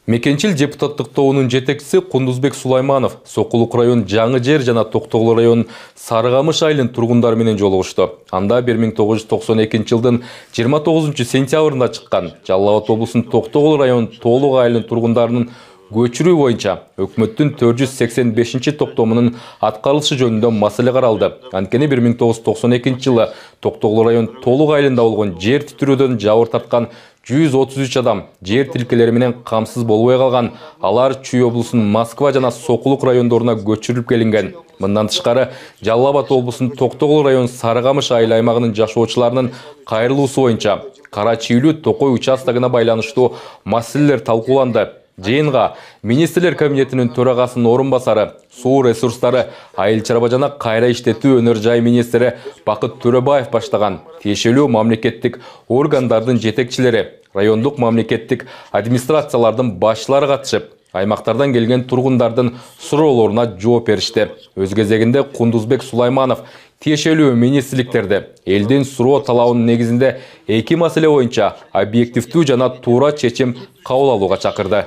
Мекенчил депутаттык тобунун жетекчиси Кундузбек Сулайманов Сокулук район Жаңы Жер жана Токтогул район Сарыгамыш айылынын тургундары менен жолугушту. Анда 1992 жылдын 29 сентябрында чыккан Жалал Абад облусунун Токтогул район Толук айылынын тургундарынын көчүрүү боюнча өкмөттүн 485 токтомунун аткарылышы жөнүндө маселе каралды. Анткени 1992 жылы Токтогул район Толук айылында болгон жер титирүүдөн жабыр тарткан 133 адам жер тилкелери менен камсыз болбой калган. Алар Чүй облусунун Москва жана Сокулук райондоруна көчүрүлүп келинген. Мындан тышкары Жалал Абад облусунун Токтогул район Сарыгамыш айыл аймагынын жашоочуларынын кайрылуусу боюнча Кара Чийлүү Токой участогуна байланыштуу маселелер талкууланды. Жыйынга министрлер кабинетинин төрагасынын орун басары, суу ресурстары, айыл чарба жана кайра иштетүү өнөр жай министри Бакыт Төрөбаев баштаган тиешелүү мамлекеттик органдардын жетекчилери, райондук мамлекеттик администрациялардын башчылары катышып, аймактардан келген тургундардын суроолоруна жооп беришти. Өз кезегинде Кундузбек Сулайманов тиешелүү министрликтерди элдин суроо талабынын негизинде эки маселе боюнча объективдүү жана туура чечим кабыл алууга чакырды.